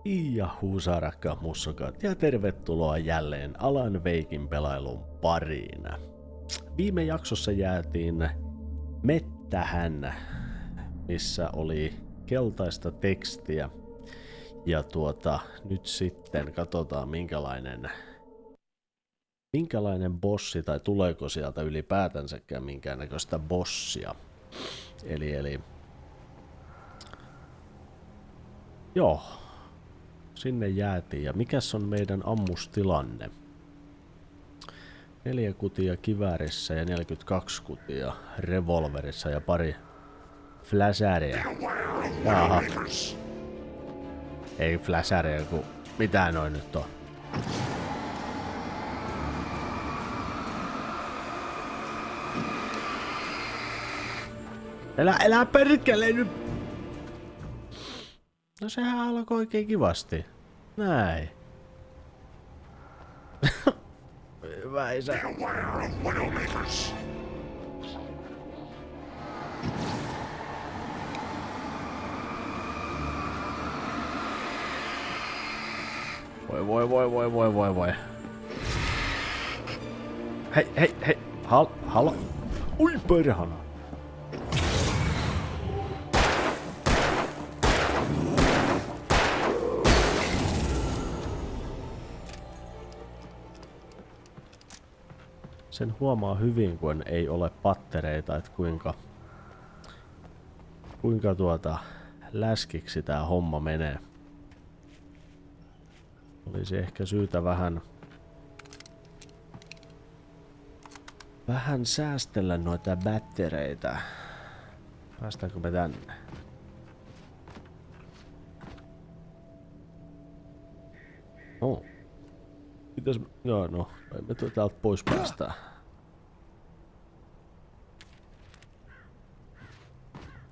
Ja huusarakkaat mussukat ja tervetuloa jälleen Alan Waken pelailun pariin. Viime jaksossa jäätiin mettähän, missä oli keltaista tekstiä. Ja nyt sitten katsotaan minkälainen bossi tai tuleeko sieltä ylipäätänsäkään minkäännäköistä bossia. Eli joo. Sinne jäätiin. Ja mikäs on meidän ammustilanne? 4 kutia kiväärissä ja 42 kutia revolverissa ja pari fläsäriä. Jaha. Ei fläsäriä, kun mitä noin nyt on? Elä perkele nyt! No sehän alkoi oikein kivasti. Näin. Hyvä isä. Voi. Hei. Halo. Ui perhana. Sen huomaa hyvin, kun ei ole pattereita, että kuinka läskiksi tää homma menee. Olisi ehkä syytä vähän säästellä noita battereita. Päästäänkö me tänne? Oh. Mitäs? Joo, no, me täältä pois päästään.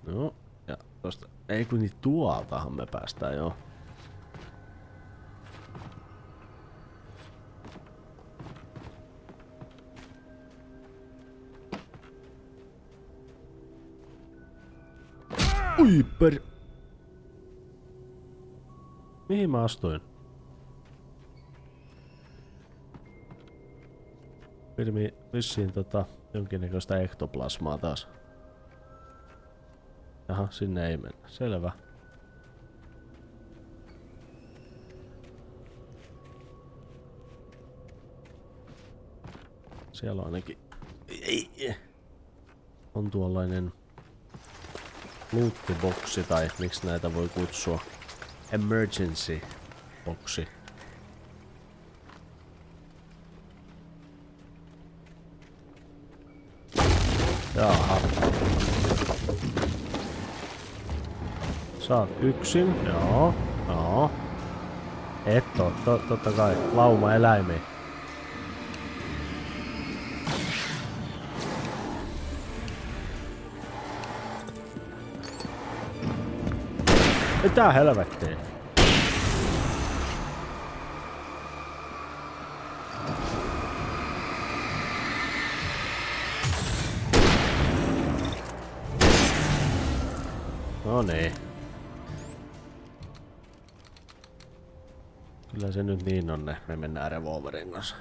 No, ja tosta, ei kun niin tuoltahan me päästään, joo. Ui Mihin mä astuin? Vissiin jonkinnäköistä ektoplasmaa taas. Jaha, sinne ei mennä. Selvä. Siellä on ainakin on tuollainen lootboxi tai miksi näitä voi kutsua. Emergency boxi. Jaha. Sä oot yksin, joo. Et totta kai, lauma eläimiä. Mitä helvettiä? No niin. Kyllä se nyt niin on, me mennään revolverin kanssa.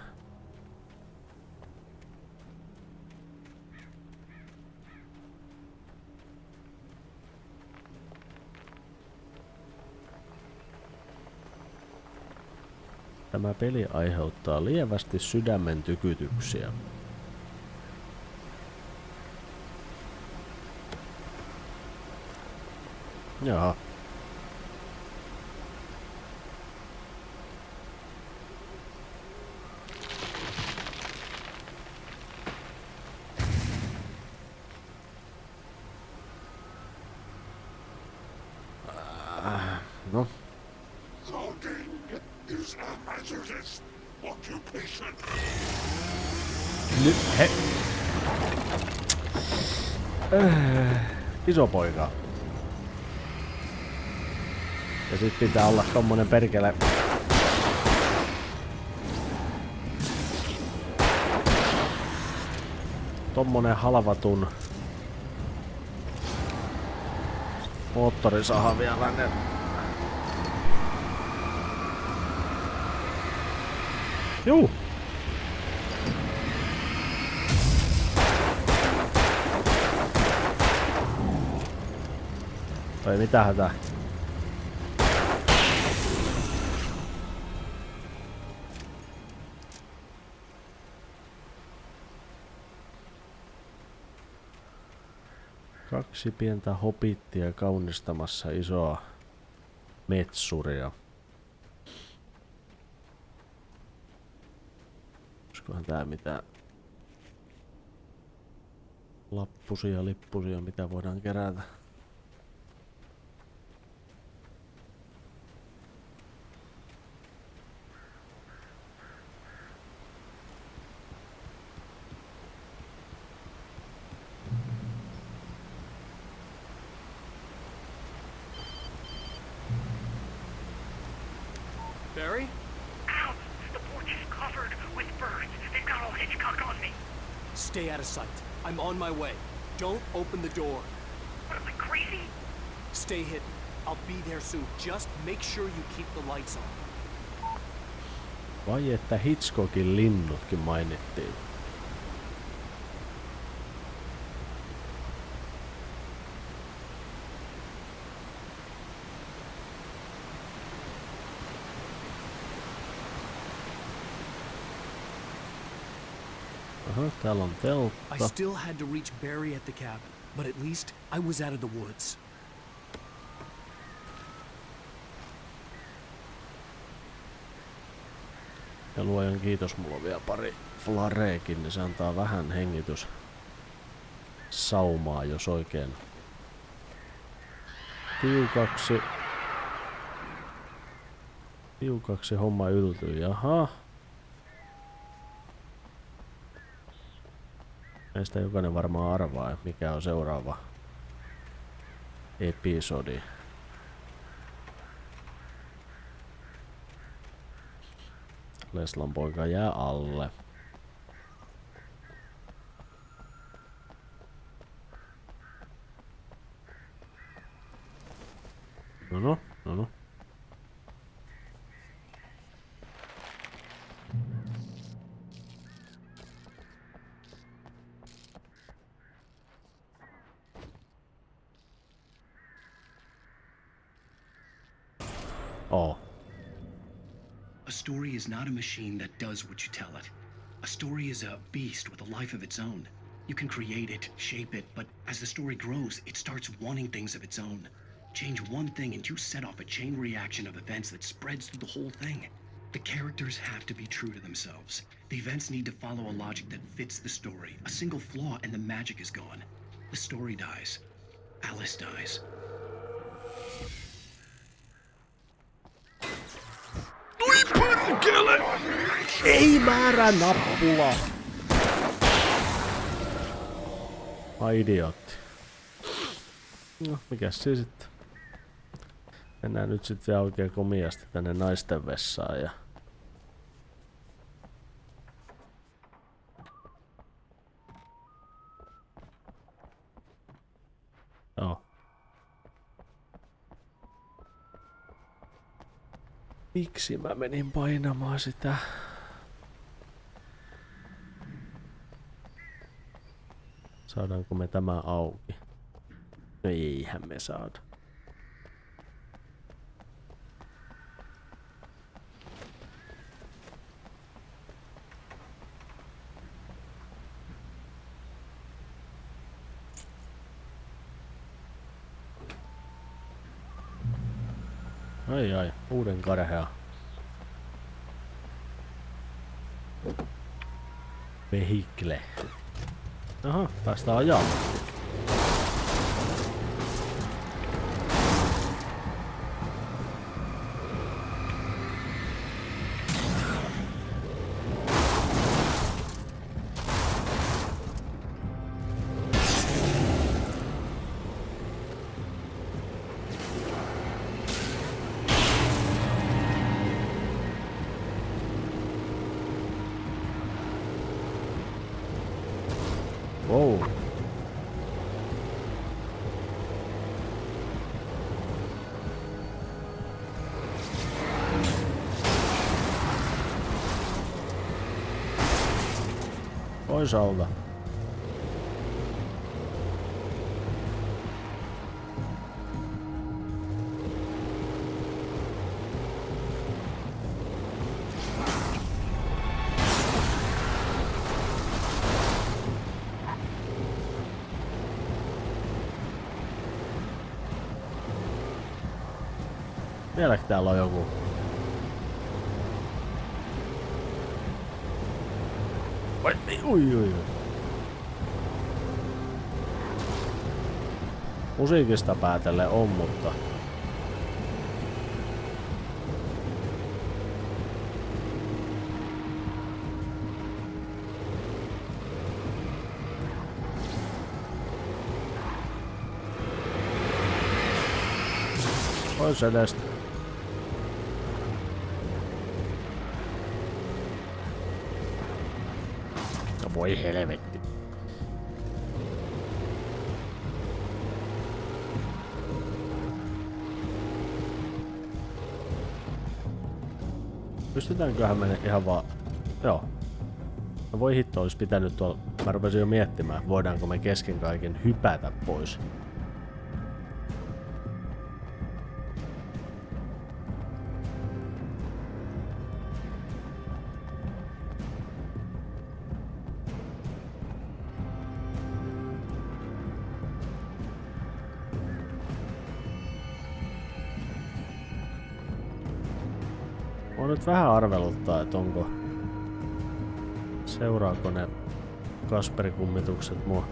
Tämä peli aiheuttaa lievästi sydämen tykytyksiä. Jaha. No. Nyt he. Iso poika. Ja sit pitää olla tommonen perkele. Tommonen halvatun moottorisaha vielä. Juu! Vai mitä hätää? Kaksi pientä hobittia kaunistamassa isoa metsuria. Olisikohan tää mitään lappusia, lippusia, mitä voidaan kerätä? Barry? Ow! The porch is covered with birds. They've got all Hitchcock on me. Stay out of sight. I'm on my way. Don't open the door. What, am I crazy? Stay hidden. I'll be there soon. Just make sure you keep the lights on. Vai että Hitchcockin linnutkin mainittiin. Täällä on teltta. I still had to reach Barry at the cabin, but at least I was out of the woods. Ja luojan kiitos, mulla on vielä pari flareekin, niin se antaa vähän hengitys saumaa, jos oikein tiukaksi homma yltyy. Jaha. Meistä jokainen varmaan arvaa, mikä on seuraava episodi. Leslan poika jää alle. No. Oh. A story is not a machine that does what you tell it. A story is a beast with a life of its own. You can create it, shape it, but as the story grows, it starts wanting things of its own. Change one thing and you set off a chain reaction of events that spreads through the whole thing. The characters have to be true to themselves. The events need to follow a logic that fits the story. A single flaw and the magic is gone. The story dies. Alice dies. Ei määrä nappula! Ai idiootti. No, mikäs se sitten? Mennään nyt sitten vielä oikein komiasti tänne naisten vessaan ja... Joo. Miksi mä menin painamaan sitä? Saadaanko me tämä auki? No eihän me saada. Ai, uuden karhea. Vehikle. Aha, päästään ajamaan. Wow. Toisaalta. Vieläkö täällä on joku? Ui. Musiikista päätellen on, mutta... Pois edestä. No voi helvetti. Pystytäänköhän me ihan vaan... Joo. No voi hitto, olisi pitänyt tuolla... Mä rupesin jo miettimään, voidaanko me kesken kaiken hypätä pois. Mua nyt vähän arveluttaa, että onko... Seuraako ne Kasperikummitukset mua?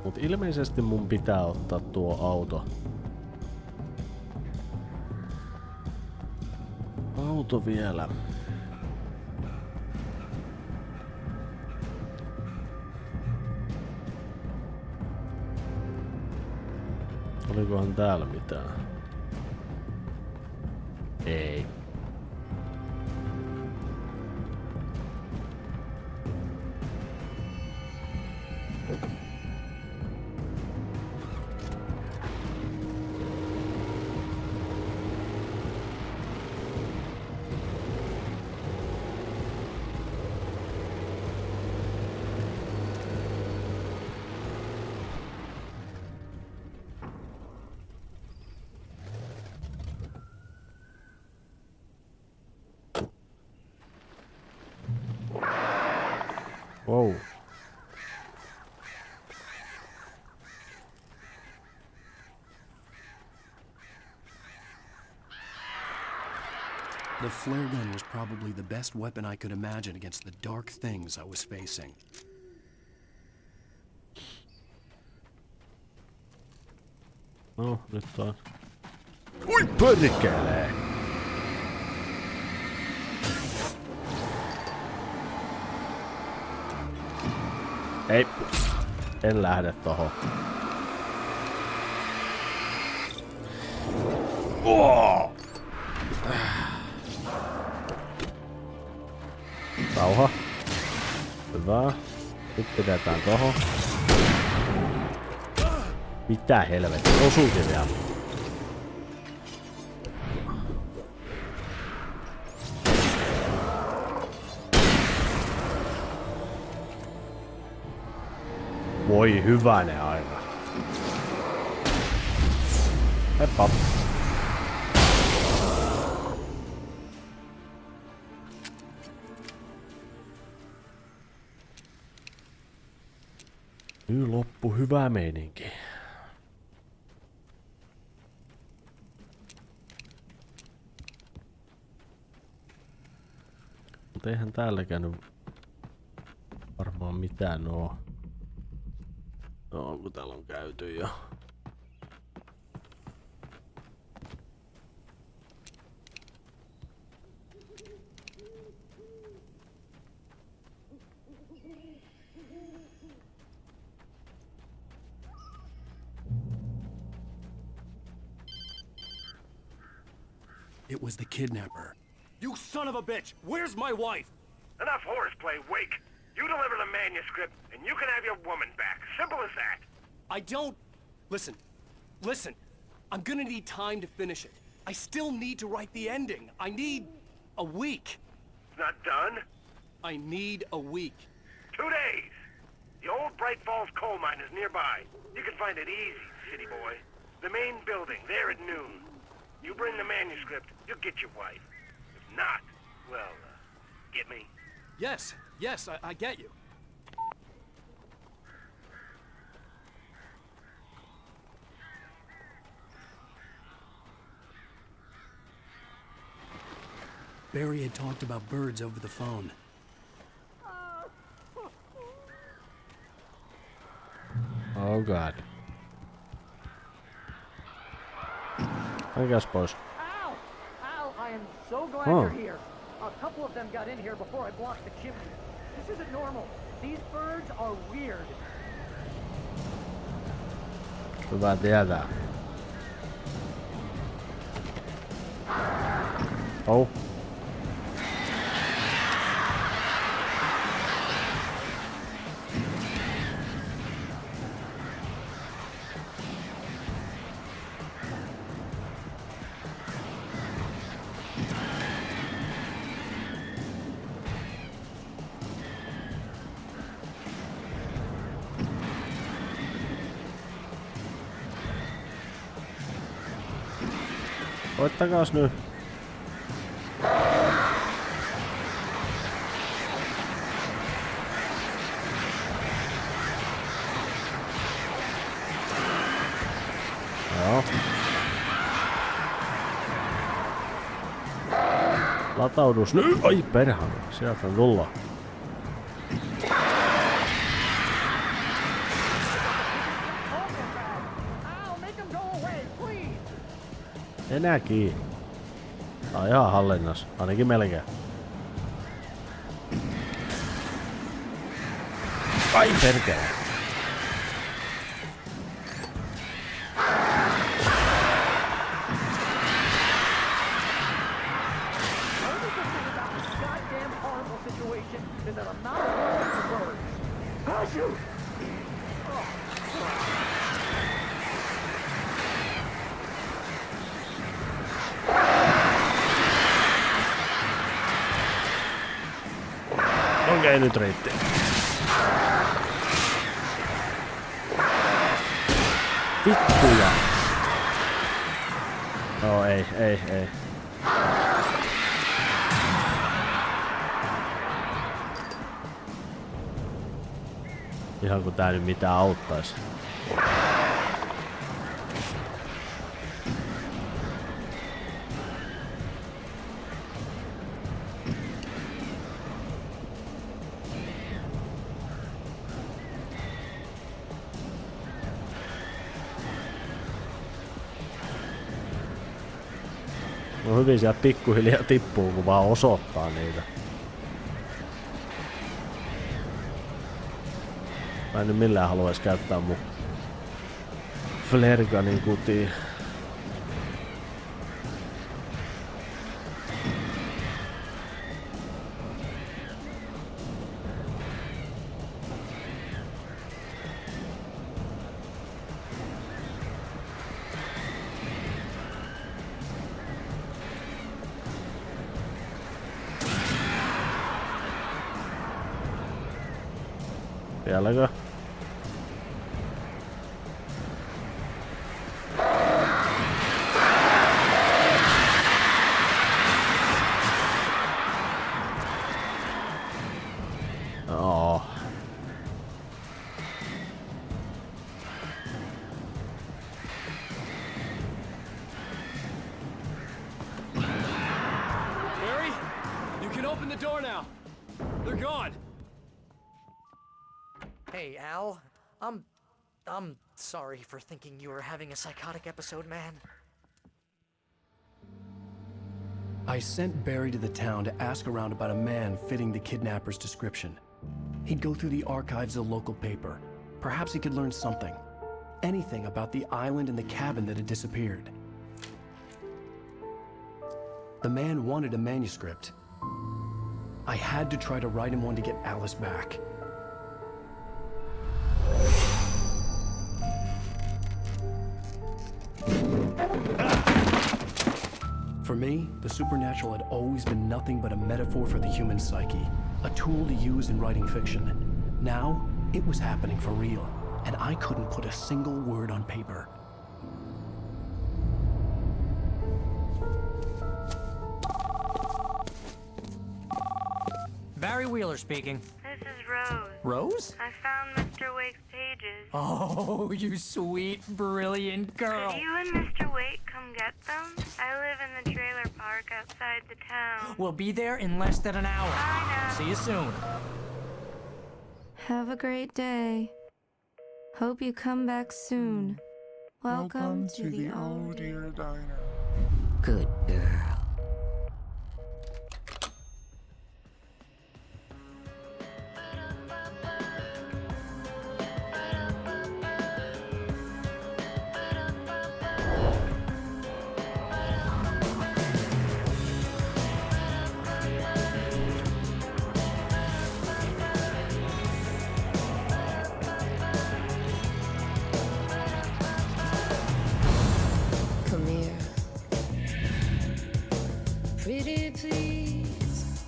Mut ilmeisesti mun pitää ottaa tuo auto. Auto vielä. Olikohan täällä mitään? Ei. Wow. The flare gun was probably the best weapon I could imagine against the dark things I was facing. No, nyt taas. Oi perkele! Ei, en lähde tohon. Oh! Rauha. Hyvä. Nyt pidetään tohon. Mitä helvettiä, osuukin vielä. Voi hyvänen aika. Heppa. Nyt loppu hyvä meininki. Mut eihän täälläkään nyt varmaan mitään oo. No, kun täällä on käyty jo. it was the kidnapper. You son of a bitch! Where's my wife? Enough horseplay, Wake. You deliver the manuscript, and you can have your woman back. Simple as that. I don't... Listen. I'm gonna need time to finish it. I still need to write the ending. I need a week. It's not done. I need a week. 2 days. The old Bright Falls coal mine is nearby. You can find it easy, city boy. The main building, there at noon. You bring the manuscript, you'll get your wife. If not, well, get me? Yes, I get you. Barry had talked about birds over the phone. Oh god. I guess boss. Al! Al, I am so glad you're here. A couple of them got in here before I blocked the chimney. This isn't normal. These birds are weird. Hyvä tietää. Oh. Koittakaas nyt. Joo. Lataudus nyt. Ai perhana. Sieltä tullaan. Enää kiinni. Tää on ihan hallinnassa. Ainakin melkein. Ai perkele. Okei, nyt riitti. Vittuja. No ei. Ihan kun tää nyt mitään auttais. No hyvin sieltä pikkuhiljaa tippuu, kun vaan osoittaa niitä. Mä en nyt millään haluais käyttää mun flerganin kutiin. Vieläkö? Oh. Barry, you can open the door now. They're gone. Hey, Al. I'm sorry for thinking you were having a psychotic episode, man. I sent Barry to the town to ask around about a man fitting the kidnapper's description. He'd go through the archives of the local paper. Perhaps he could learn something. Anything about the island and the cabin that had disappeared. The man wanted a manuscript. I had to try to write him one to get Alice back. For me, the supernatural had always been nothing but a metaphor for the human psyche, a tool to use in writing fiction. Now, it was happening for real, and I couldn't put a single word on paper. Barry Wheeler speaking. This is Rose. Rose? I found Mr. Wake's pages. Oh, you sweet, brilliant girl. Could you and Mr. Wake come get them? I live in the trailer park outside the town. We'll be there in less than an hour. Bye now. See you soon. Have a great day. Hope you come back soon. Welcome to the old dear diner. good girl. Come here. Pretty please,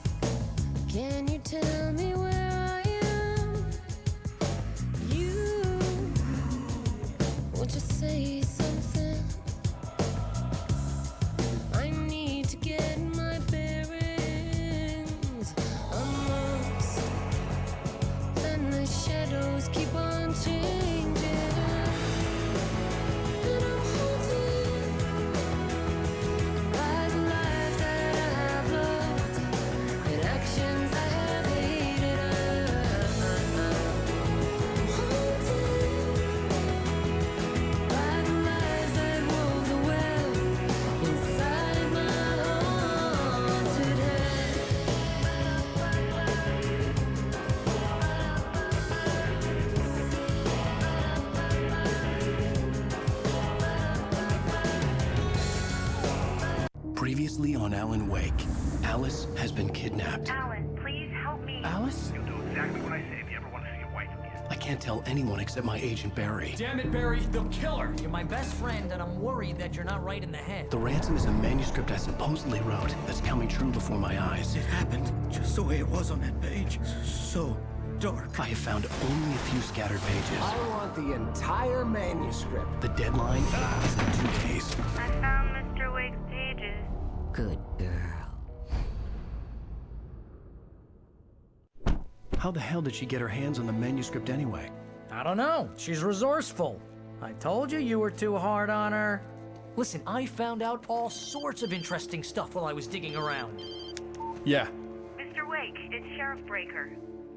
can you tell me where I am? You, won't you say something? I need to get my bearings amongst, and the shadows keep on changing. And I'm haunted by the lives that I have loved and actions I have hated. I'm haunted by the lies that wove the web inside my haunted head. Previously on Alan Wake, Alice has been kidnapped. Alan, please help me. Alice? You'll do exactly what I say if you ever want to see your wife again. I can't tell anyone except my agent Barry. Damn it, Barry, they'll kill her. You're my best friend, and I'm worried that you're not right in the head. The ransom is a manuscript I supposedly wrote that's coming true before my eyes. It happened just the way it was on that page. So dark. I have found only a few scattered pages. I want the entire manuscript. The deadline is in 2 days. I found Mr. Wake's pages. Good girl. How the hell did she get her hands on the manuscript anyway? I don't know. She's resourceful. I told you you were too hard on her. Listen, I found out all sorts of interesting stuff while I was digging around. Yeah. Mr. Wake, it's Sheriff Breaker.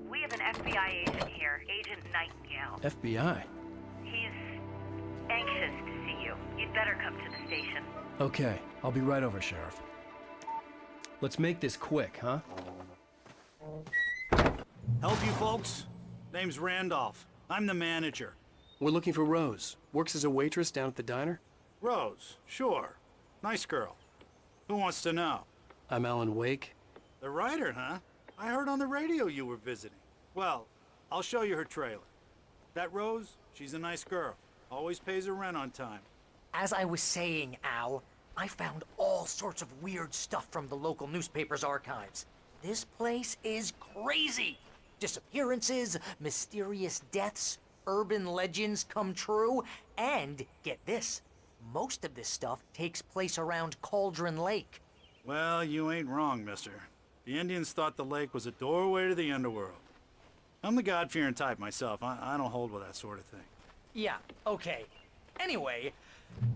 We have an FBI agent here, Agent Nightingale. FBI. He's anxious to see you. You'd better come to the station. Okay, I'll be right over, Sheriff. Let's make this quick, huh? Help you folks? Name's Randolph. I'm the manager. We're looking for Rose. Works as a waitress down at the diner. Rose, sure. Nice girl. Who wants to know? I'm Alan Wake. The writer, huh? I heard on the radio you were visiting. Well, I'll show you her trailer. That Rose, she's a nice girl. Always pays her rent on time. As I was saying, Al, I found all sorts of weird stuff from the local newspaper's archives. This place is crazy. Disappearances, mysterious deaths, urban legends come true, and get this, most of this stuff takes place around Cauldron Lake. Well, you ain't wrong, mister. The Indians thought the lake was a doorway to the underworld. I'm the God-fearing type myself. I don't hold with that sort of thing. Yeah, okay. Anyway,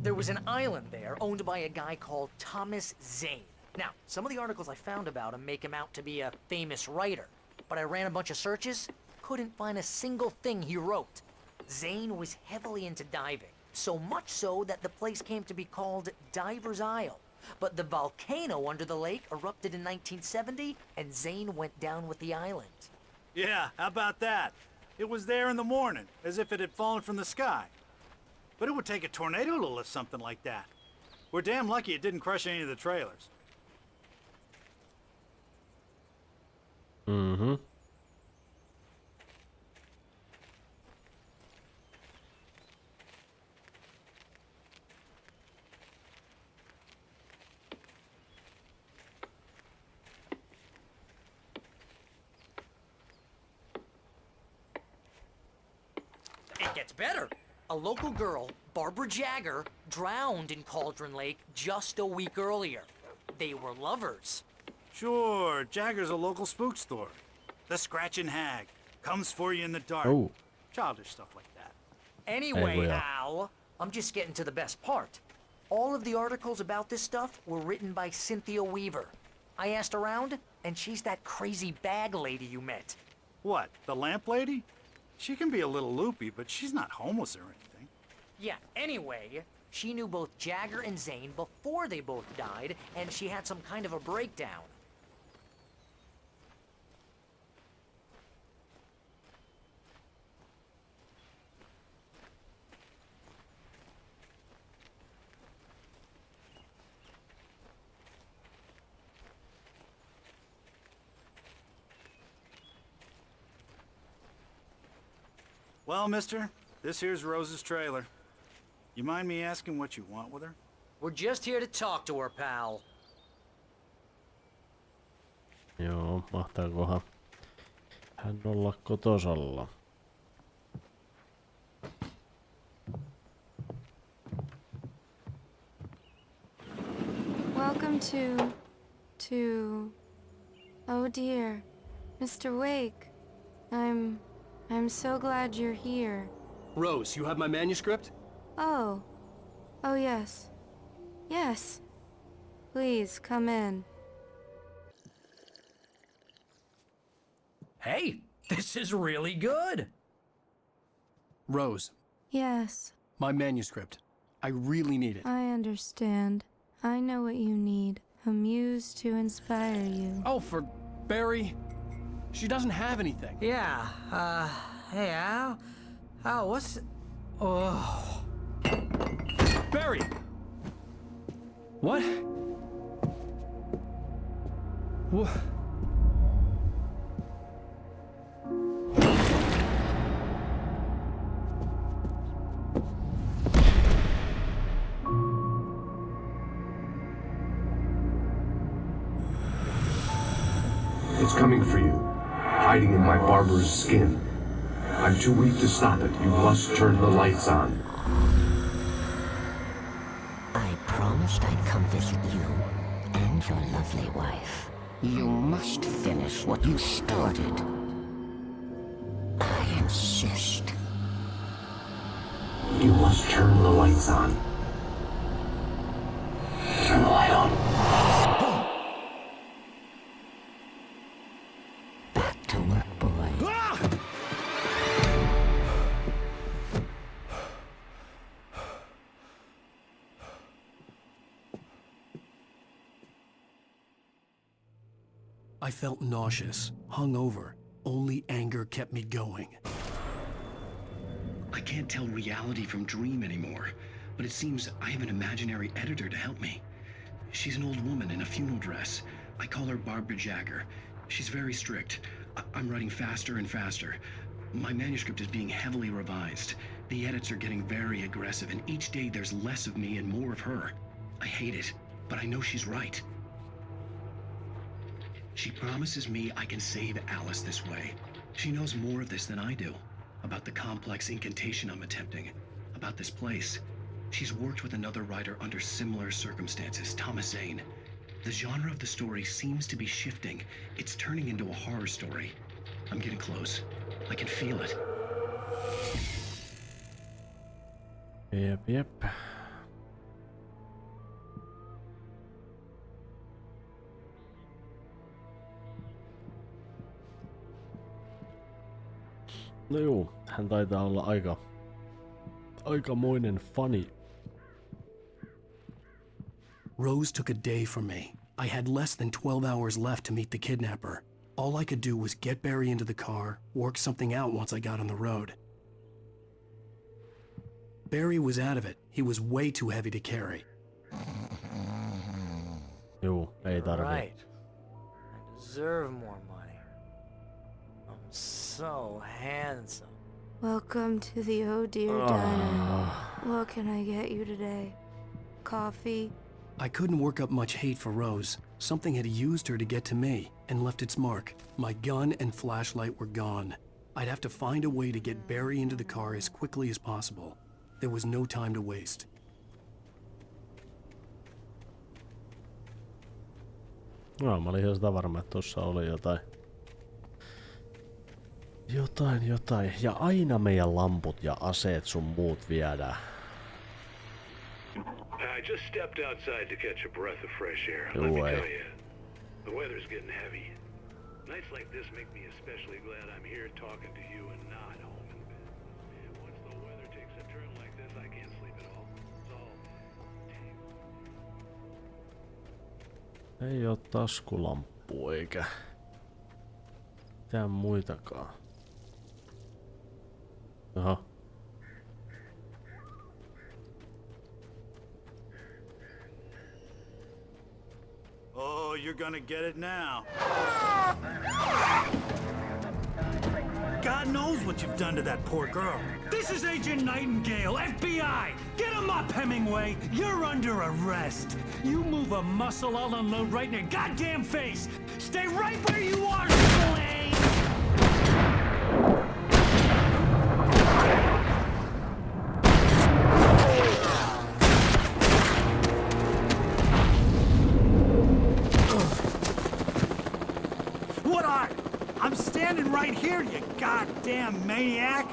there was an island there owned by a guy called Thomas Zane. Now, some of the articles I found about him make him out to be a famous writer, but I ran a bunch of searches, couldn't find a single thing he wrote. Zane was heavily into diving, so much so that the place came to be called Diver's Isle. But the volcano under the lake erupted in 1970, and Zane went down with the island. Yeah, how about that? It was there in the morning, as if it had fallen from the sky. But it would take a tornado to lift something like that. We're damn lucky it didn't crush any of the trailers. Mhm. It gets better. A local girl, Barbara Jagger, drowned in Cauldron Lake just a week earlier. They were lovers. Sure, Jagger's a local spook story. The Scratching Hag. Comes for you in the dark. Oh. Childish stuff like that. Anyway, Hey, Al, I'm just getting to the best part. All of the articles about this stuff were written by Cynthia Weaver. I asked around, and she's that crazy bag lady you met. What, the lamp lady? She can be a little loopy, but she's not homeless or anything. Yeah, anyway, she knew both Jagger and Zane before they both died, and she had some kind of a breakdown. Well, mister, this here's Rose's trailer. You mind me asking what you want with her? We're just here to talk to her, pal. Joo, mahtaakohan hän olla kotosalla? Welcome to... Oh dear, Mr. Wake. I'm so glad you're here. Rose, you have my manuscript? Oh. Oh yes. Yes. Please, come in. Hey, this is really good. Rose, Yes, my manuscript. I really need it. I understand. I know what you need. A muse to inspire you. Oh, for Barry? She doesn't have anything. Yeah, hey, Al? Al, what's... Oh... Barry! What? What? It's coming for you, hiding in my barber's skin. I'm too weak to stop it. You must turn the lights on. I promised I'd come visit you and your lovely wife. You must finish what you started. I insist. You must turn the lights on. Turn the light on. Back to work, boy. I felt nauseous, hungover. Only anger kept me going. I can't tell reality from dream anymore, but it seems I have an imaginary editor to help me. She's an old woman in a funeral dress. I call her Barbara Jagger. She's very strict. I'm writing faster and faster. My manuscript is being heavily revised. The edits are getting very aggressive, and each day there's less of me and more of her. I hate it, but I know she's right. She promises me I can save Alice this way. She knows more of this than I do. About the complex incantation I'm attempting. About this place. She's worked with another writer under similar circumstances, Thomas Zane. The genre of the story seems to be shifting. It's turning into a horror story. I'm getting close. I can feel it. Jep. No juu, hän taitaa olla aikamoinen fani. Rose took a day from me. I had less than 12 hours left to meet the kidnapper. All I could do was get Barry into the car, work something out once I got on the road. Barry was out of it. He was way too heavy to carry. Juu, ei tarvii. Right. I deserve more money. So handsome. Welcome to the Oh Dear Diner. What can I get you today? Coffee? I couldn't work up much hate for Rose. Something had used her to get to me and left its mark. My gun and flashlight were gone. I'd have to find a way to get Barry into the car as quickly as possible. There was no time to waste. No, mä olin ihan sitä varma, että tossa oli jotain. Jotain. Ja aina meidän lamput ja aseet sun muut viedään. I just stepped outside to catch a breath of fresh air. Let me tell you, the weather's getting heavy. Nights like this make me especially glad I'm here talking to you and not home in bed. Once the weather takes a turn like this, I can't sleep at all. It's all... Ei oo taskulamppu eikä mitään muitakaan. Aha. Oh, you're gonna get it now. God knows what you've done to that poor girl. This is Agent Nightingale, FBI! Get him up, Hemingway! You're under arrest! You move a muscle, I'll unload right in your goddamn face! Stay right where you are, Spillane! What are? I'm standing right here, you goddamn maniac!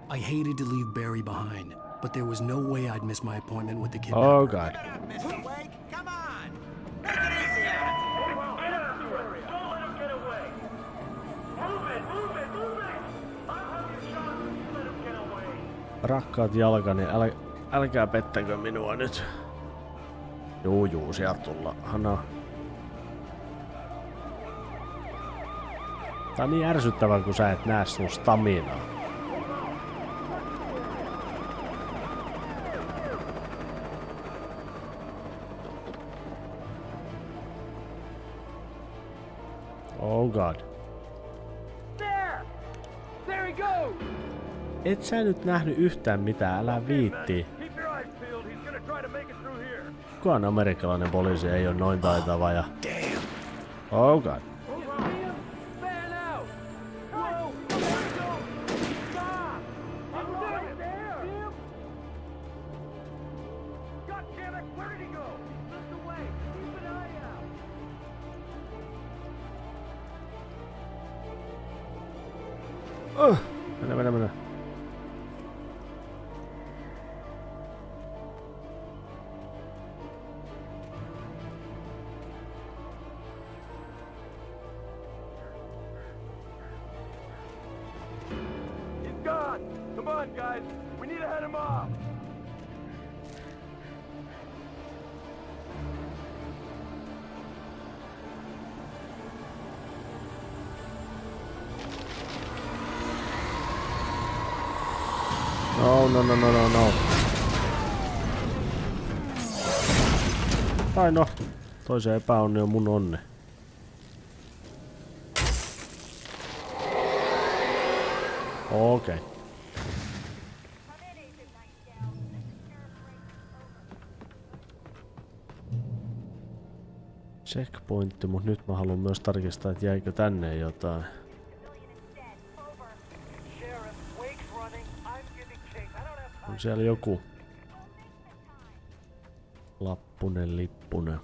I hated to leave Barry behind, but there was no way I'd miss my appointment with the kidnapper. Oh god. Mr. Wake, come on! Make it easy on him! Get out of here! Don't let him get away! Move it! I'll have you shot if you let him get away! Rakkaat jalkani, älkää pettäkö minua nyt. Juu, sieltä tulla. Hana. Tää on niin ärsyttävää, kun sä et näe sun staminaa. Oh god. There he goes! Et sä nyt nähnyt yhtään mitään, älä viittii. Keep your eyes peeled. He's gonna try to make it through here. Kukaan amerikkalainen poliisi ei ole noin taitava ja... Oh god. Mennä. He's gone. Come on, guys. We need to head him off. No. Tai no, toisen epäonni on mun onne. Okei. Checkpointti, mut nyt mä haluan myös tarkistaa, että jäikö tänne jotain. On siellä joku lappunen, lippunen.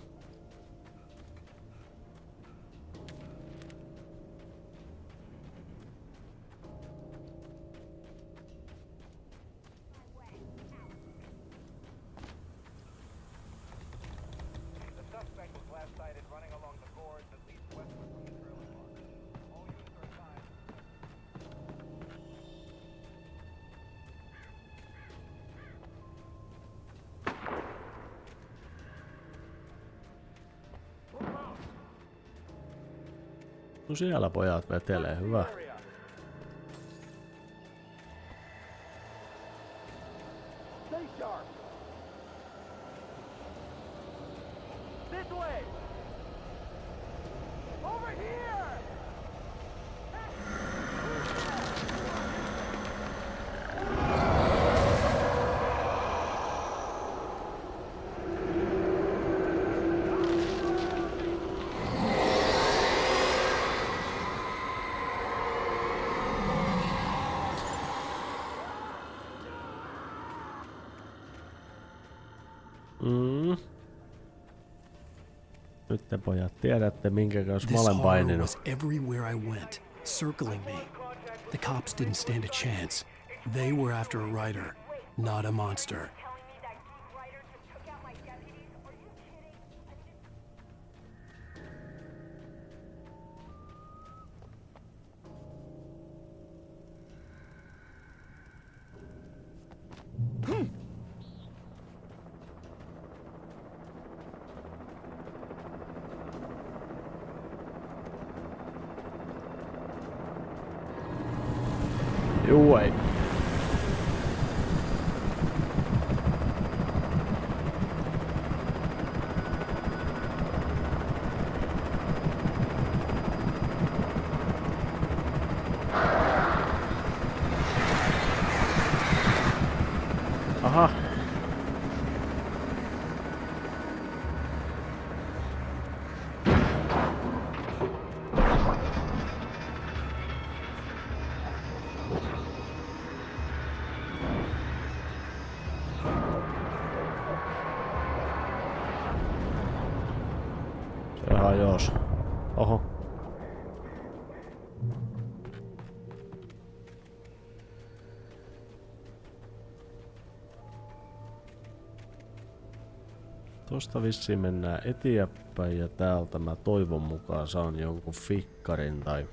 No siellä pojat vetelee, hyvä. Nyt te pojat tiedätte, minkä kanssa mä This olen horror paininut. was everywhere I went, circling me. The cops didn't stand a chance. They were after a writer, not a monster. Juu ei. Aha. Se hajos. Oho. Tosta vissiin mennään eteenpäin ja täältä mä toivon mukaan saan jonkun fikkarin tai...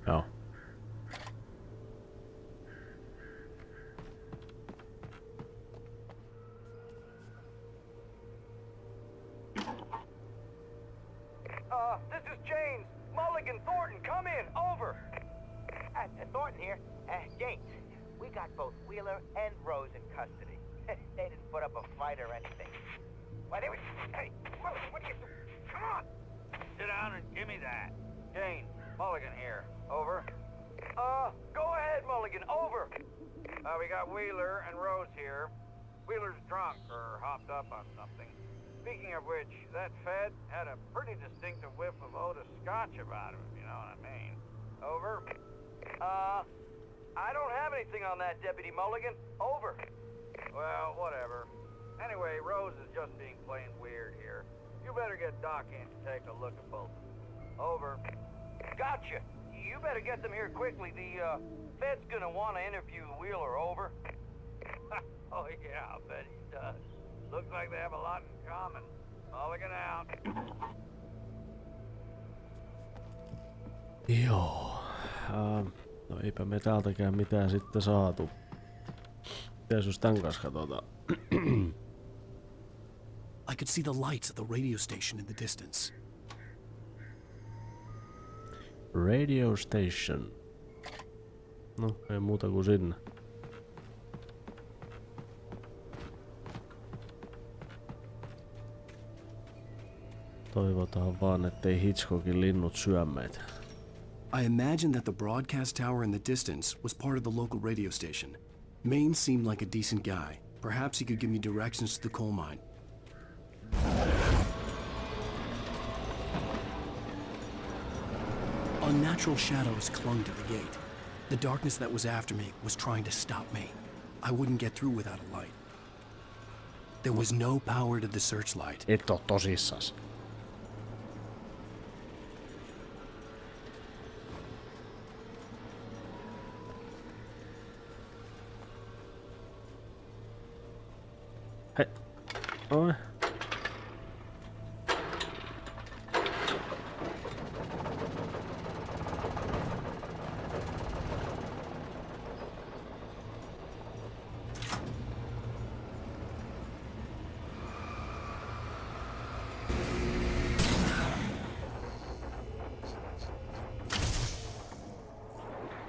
Joo. This is James. Mulligan, Thornton, come in. Over. Thornton here. James, we got both Wheeler and Rose in custody. They didn't put up a fight or anything. Why, they were... Hey, what are you... Come on! Sit down and give me that. Jane, Mulligan here. Over. Go ahead, Mulligan. Over. We got Wheeler and Rose here. Wheeler's drunk or hopped up on something. Speaking of which, that Fed had a pretty distinctive whiff of Otis Scotch about him, if you know what I mean. Over. I don't have anything on that, Deputy Mulligan. Over. Well, whatever. Anyway, Rose is just being plain weird here. You better get Doc in to take a look at both of them. Over. Gotcha. You better get them here quickly. The, Fed's gonna want to interview Wheeler. Over. Oh, yeah, I'll bet he does. Looks like they have a lot in common. Mulligan out. Joo. No eipä me täältäkään mitään sitten saatu. Mitäs jos tän kanssa katsotaan? I could see the lights of the radio station in the distance. Radio station. No, ei muuta kuin sinne. Toivotaan vaan, ettei Hitchcockin linnut syö meitä. I imagined that the broadcast tower in the distance was part of the local radio station. Maine seemed like a decent guy. Perhaps he could give me directions to the coal mine. Unnatural shadows clung to the gate. The darkness that was after me was trying to stop me. I wouldn't get through without a light. There was no power to the searchlight. Et oo tosissas. Hei. Oi.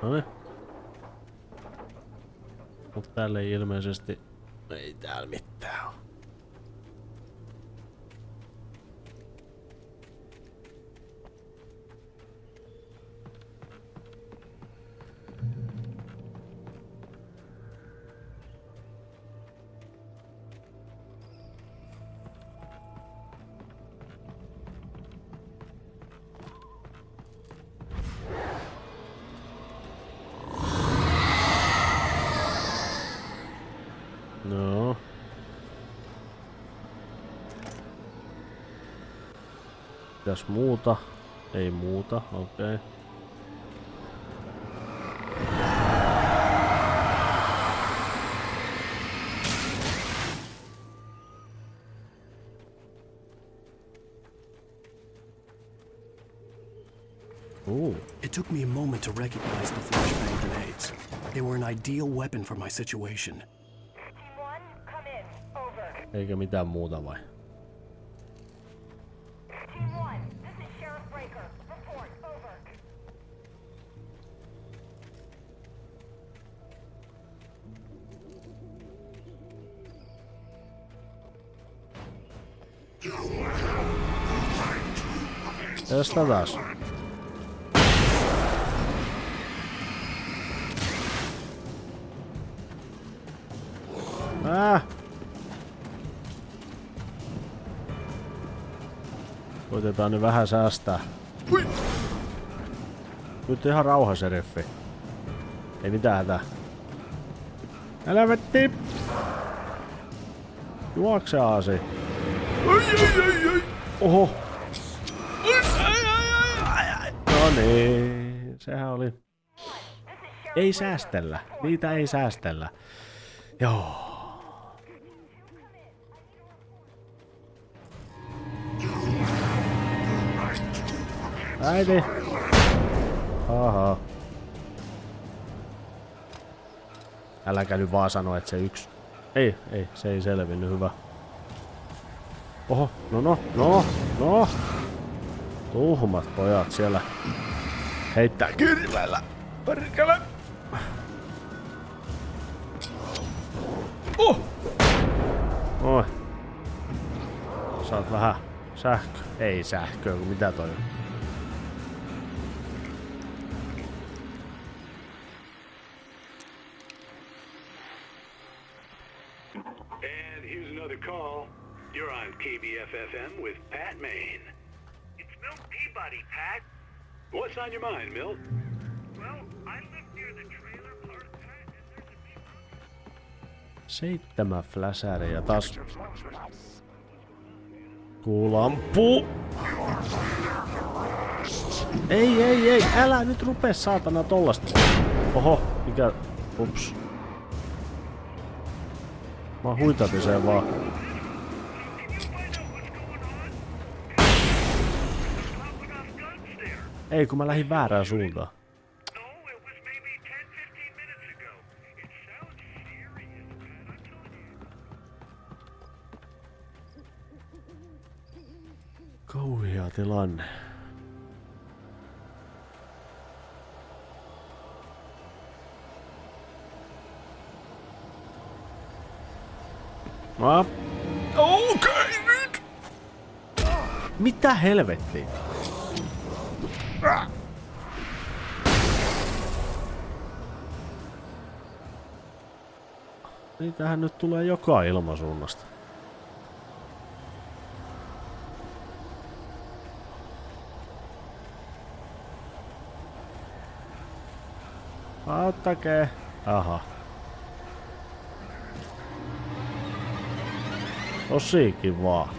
Noniin. Mut täällä ei ilmeisesti... Ei täällä mitään oo. Mitäs muuta? Ei muuta, okei. Okay. It took me a moment to recognize the flashbang grenades. They were an ideal weapon for my situation. Eikä mitään muuta vai? Tästä taas. Koitetaan nyt vähän säästää. Nyt ihan rauha, seriffi. Ei mitään hätää. Helvetti! Juokse aasi. Oho! No niin, sehän oli. Ei säästellä. Niitä ei säästellä. Joo. Äiti. Aha. Äläkä nyt vaan sano, että se yksi. Ei, se ei selvinnyt, hyvä. Oho, no. Tuhmat pojat siellä heittää kirveellä. Perkele. Oi. Saat vähän sähkö. Ei sähköä, kun mitä toi on. And here's another call. You're on KBFFM with Pat Maine. It's Milt Peabody, Pat. What's on your mind, Milt? Well, I live near the trailer park, Pat, and there's a big... 7 fläsäriä taas. Kuulampu. Ei, älä nyt rupee saatana tollasta. Oho, mikä... Ups. Mä huitatin sen vaan. Ei, kun mä lähdin väärään suuntaan. Kauhea tilanne. Okei, nyt! Mitä helvettiä? Niitähän nyt tulee joka ilmasuunnasta. Auttakee. Aha. Tosiikin vaan.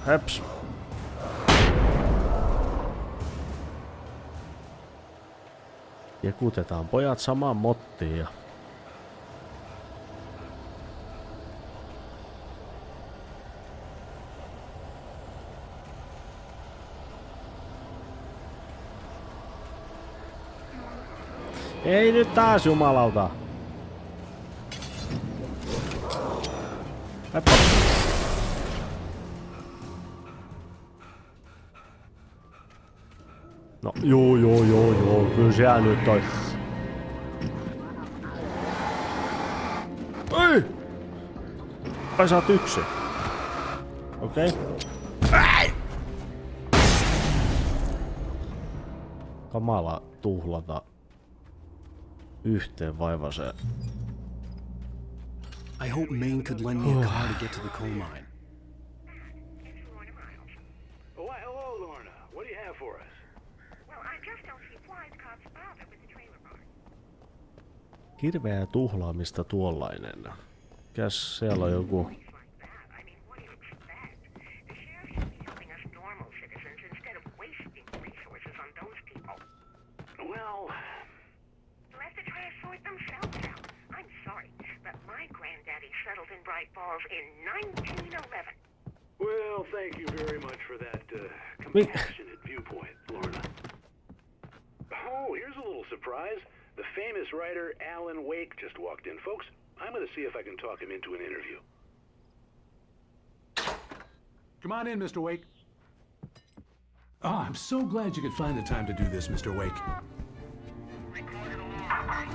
Heps. Jekutetaan pojat samaan mottiin ja... Ei nyt taas, jumalauta. Heppa. No, joo, kyllä siellä nyt on. Ei! Ai sä oot yksi. Okei. Okay. Kamala tuhlata yhteen vaivaseen. I hope Maine could lend me a car to get to the coal mine. Oh, hello, Lorna. What do you have for us? Well, I just don't see why the cops bothered with the trailer park. Hirveää tuhlaamista tuollainen. Mikäs siellä on joku... I mean, what do you expect? The sheriff should be Bright Falls in 1911. Well, thank you very much for that compassionate viewpoint, Lorna. Oh, here's a little surprise. The famous writer Alan Wake just walked in. Folks, I'm going to see if I can talk him into an interview. Come on in, Mr. Wake. Oh, I'm so glad you could find the time to do this, Mr. Wake.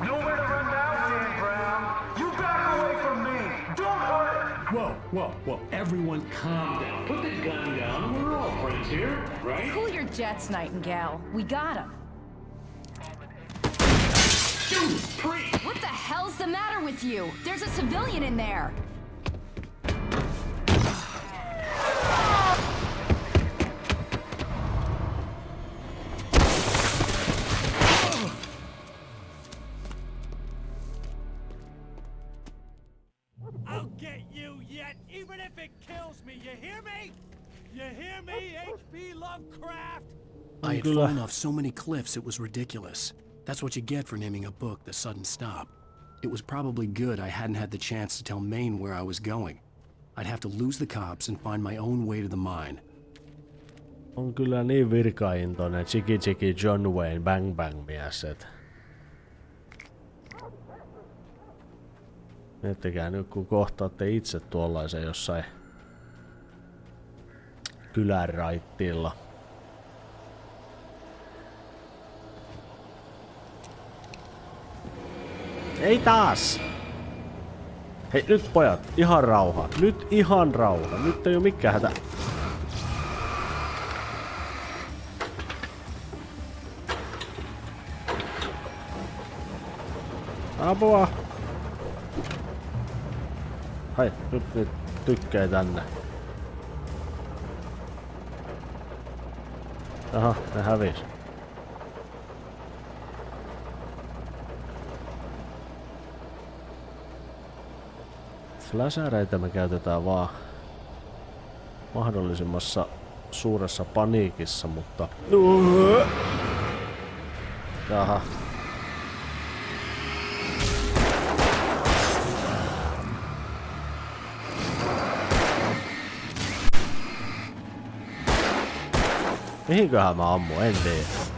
Nowhere to run now, Dan Brown. You back away from me. Don't hurt her. Whoa. Everyone calm down. Put the gun down. We're all friends here, right? Cool your jets, Nightingale. We got him. What the hell's the matter with you? There's a civilian in there. I'll get you yet, even if it kills me. You hear me? You hear me, H.P. Lovecraft? I had fallen off so many cliffs it was ridiculous. That's what you get for naming a book The Sudden Stop. It was probably good I hadn't had the chance to tell Maine where I was going. I'd have to lose the cops and find my own way to the mine. On kyllä niin virkaintoinen Chiki Chiki John Wayne Bang Bang mies, et. Miettikää nyt kun kohtaatte itse tuollaisen jossain kylän raittiilla. Ei taas! Hei nyt pojat, ihan rauha. Nyt ihan rauha. Nyt ei oo mikään hätä. Apua! Hei, nyt tykkää tänne. Aha, ne hävis. Fläsäreitä me käytetään vaan mahdollisimmassa suuressa paniikissa, mutta... Jaha. Mihinköhän mä ammun? En tiedä.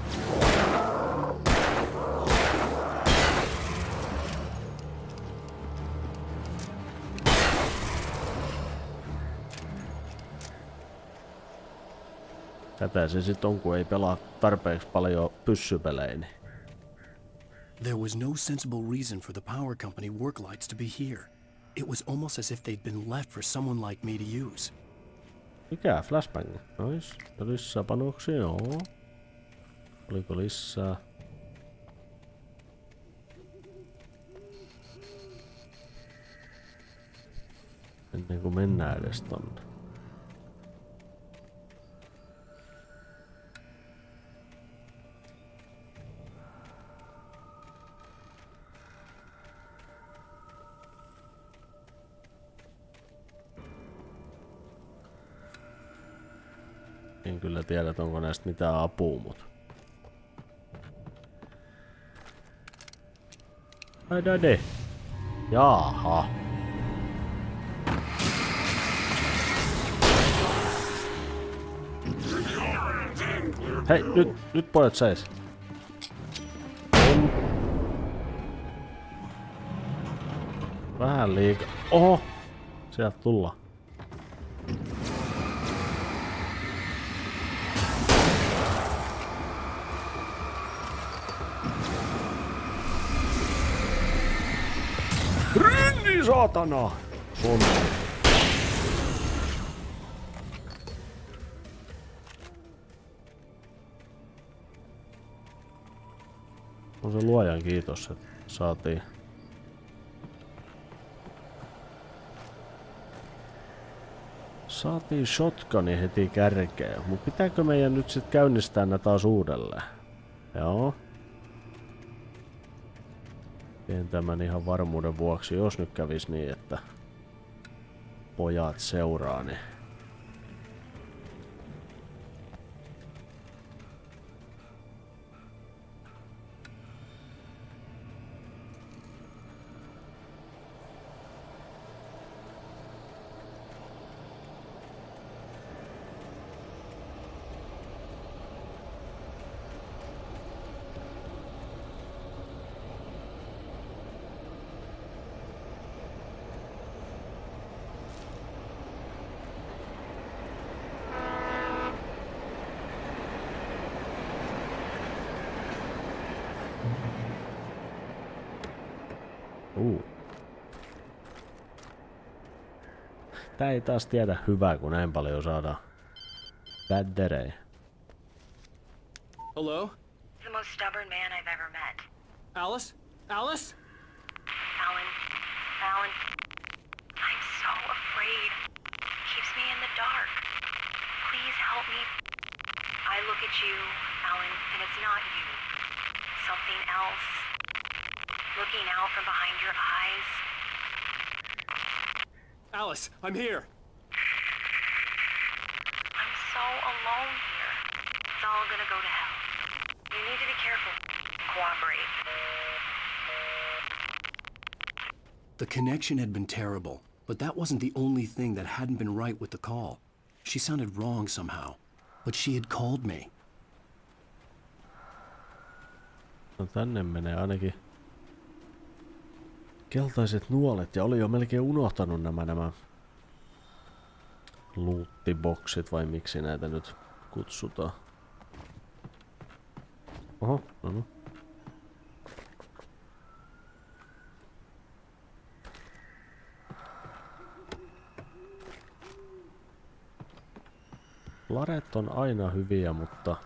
Tätä se sit on, kun ei pelaa tarpeeksi paljon pyssypelejä. There was no sensible reason for the power company work lights to be here. It was almost as if they'd been left for someone like me to use. Mikä? Flashbang? Nois. Ja lisää panoksia, joo. Oliko lisää? Ennen kuin mennään edes tonne. En kyllä tiedä, onko näistä mitään apua, mut. Ai dade. Jaha. Hei, nyt pojat seis. Vähän liikaa. Oho! Sieltä tullaan. Rinni saatana! Sun. On se luojan kiitos, että saatiin. Saatiin shotguni heti kärkeen, mut pitääkö meidän nyt sit käynnistää nää taas uudelleen? Joo. Teen tämän ihan varmuuden vuoksi, jos nyt kävis niin, että pojat seuraa, niin Tää ei taas tiedä hyvää, kun näin paljon saadaan bädderejä. Hello? The most stubborn man I've ever met. Alice? Alice? Alan. I'm so afraid. Keeps me in the dark. Please help me. I look at you, Alan, and it's not you. Something else. Looking out from behind your eyes. Alice, I'm here. I'm so alone here. It's all gonna go to hell. You need to be careful. Cooperate. The connection had been terrible, but that wasn't the only thing that hadn't been right with the call. She sounded wrong somehow, but she had called me. No tänne menee ainakin keltaiset nuolet, ja oli jo melkein unohtanut nämä luuttiboksit, vai miksi näitä nyt kutsutaan. Oho, no. Laret on aina hyviä, mutta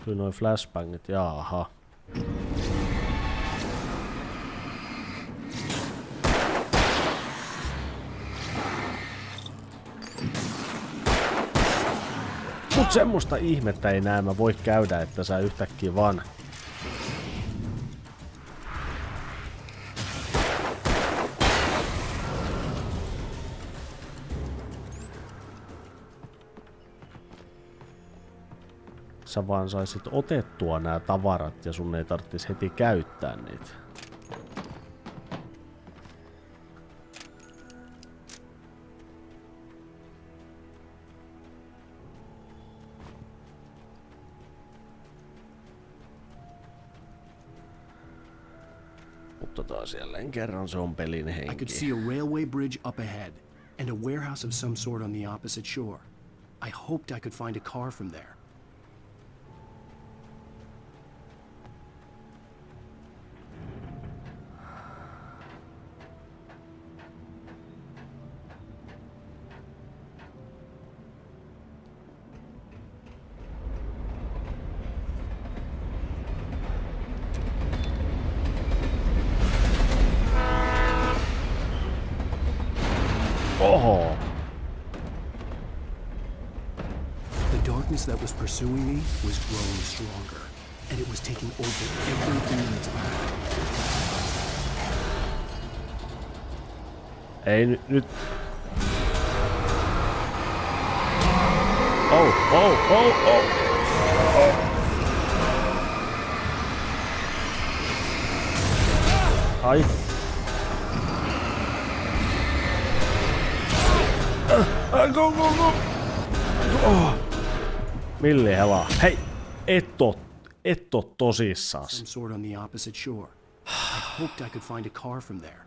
kyllä noi flashbangit, jaaha. Mut semmoista ihmettä ei näemmä voi käydä, että sä yhtäkkiä vaan sä vaan saisit otettua nämä tavarat ja sun ei tarvitsisi heti käyttää niitä. Mutta taas jälleen kerran se on pelin henki. I could see a railway bridge up ahead and a warehouse of some sort on the opposite shore. I hoped I could find a car from there. Oho! The darkness that was pursuing me was growing stronger, and it was taking over everything in its path. Ei nyt. Oh. Ai. Go. Oh. Milli helaa. Hei, et oo tosissaan. Some sort on the opposite shore. I hoped I could find a car from there.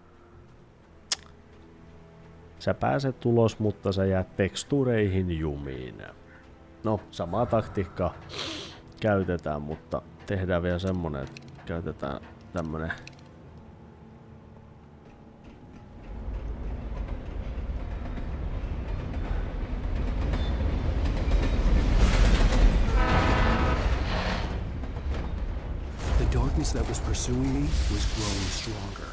Sä pääset ulos, mutta sä jäät tekstureihin jumiin. No, samaa taktiikkaa käytetään, mutta tehdään vielä semmonen, että käytetään tämmönen darkness that was pursuing me was growing stronger,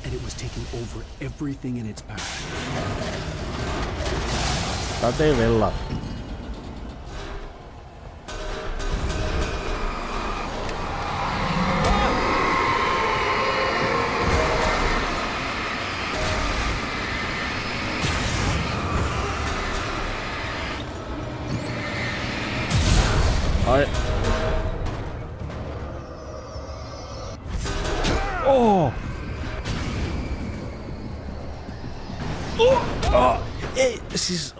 and it was taking over everything in its path. Satevella. Ai. Oh! Ei, siis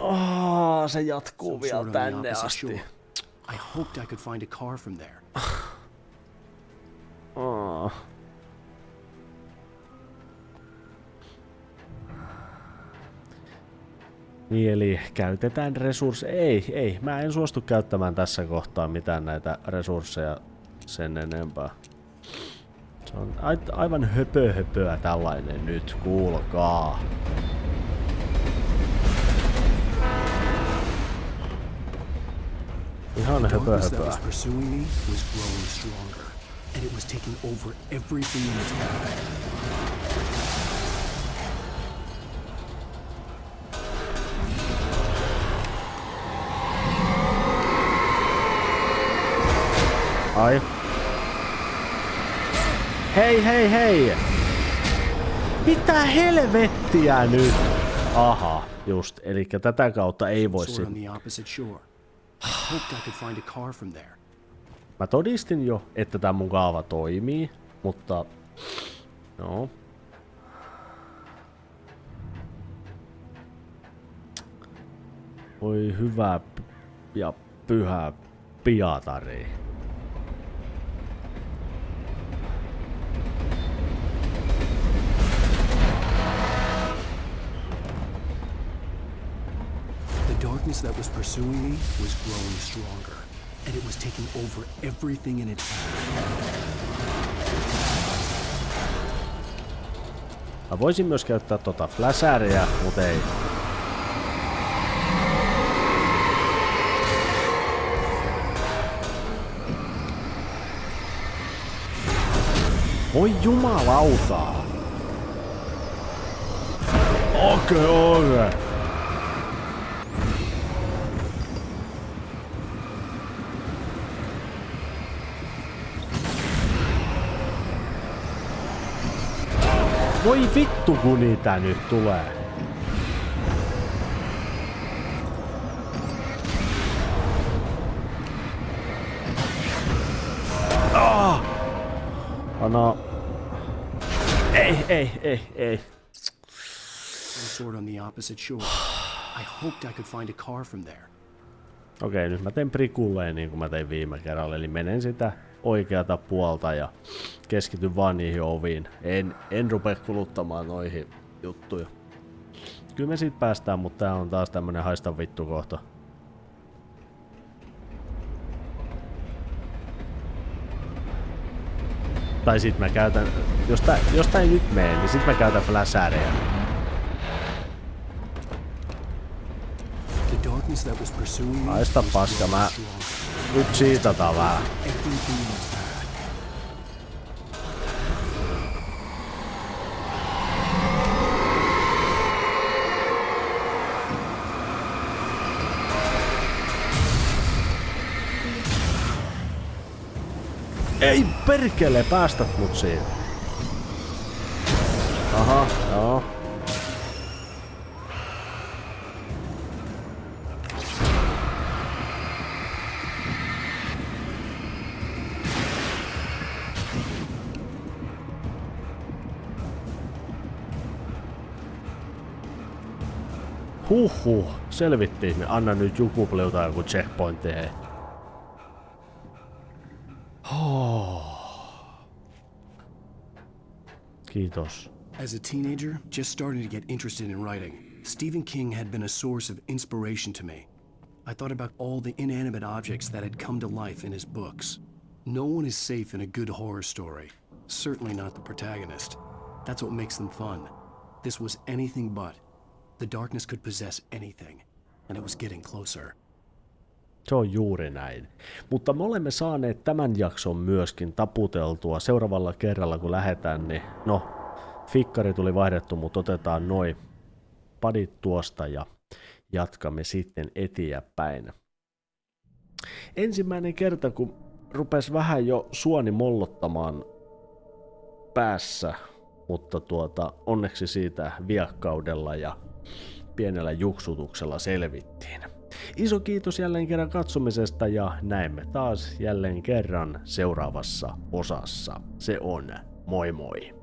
se jatkuu vielä tänne asti. I hoped I could find a car from there. Niin, eli käytetään resursseja. Ei, mä en suostu käyttämään tässä kohtaa mitään näitä resursseja sen enempää. Se on aivan höpöhöpöä tällainen nyt, kuulkaa. Ihan höpöhöpöä. Ai. Hei, hei, hei! Mitä helvettiä nyt? Aha, just. Elikkä tätä kautta ei voi Mä todistin jo, että tää mun kaava toimii, mutta... No. Oi hyvä ja pyhä Pietari. The darkness that was pursuing me was growing stronger, and it was taking over everything in its path. Mä voisin myös käyttää tota flasheria, mut ei. Voi jumalauta! Okei. Voi vittu kun niitä nyt tulee. Ah! No. Ei. Sword on the opposite shore. I hoped I could find a car from there. Okei, nyt mä teen prikulleen niin kuin mä tein viime kerralla, eli menen sitä oikeata puolta ja keskityn vaan niihin oviin. En rupea kuluttamaan noihin juttuja. Kyllä me siitä päästään, mutta tää on taas tämmönen haista vittu kohta. Tai sit mä käytän, jos tää ei nyt mene, niin sit mä käytän flasheria. Haista paska, mä nyt siitataan vähän. Ei perkele, päästät mut siihen. Aha, joo. Huhhuh, selvittiin. Anna nyt Jukuplilta joku checkpointti, hei. Kiitos. As a teenager, just starting to get interested in writing, Stephen King had been a source of inspiration to me. I thought about all the inanimate objects that had come to life in his books. No one is safe in a good horror story. Certainly not the protagonist. That's what makes them fun. This was anything but. The darkness could possess anything, and it was getting closer. Se on juuri näin. Mutta me olemme saaneet tämän jakson myöskin taputeltua. Seuraavalla kerralla kun lähdetään, niin no, fikkari tuli vaihdettu, mutta otetaan noin padit tuosta ja jatkamme sitten eteenpäin. Ensimmäinen kerta, kun rupesi vähän jo suoni mollottamaan päässä, mutta onneksi siitä viakkaudella ja pienellä juksutuksella selvittiin. Iso kiitos jälleen kerran katsomisesta ja näemme taas jälleen kerran seuraavassa osassa. Se on moi moi!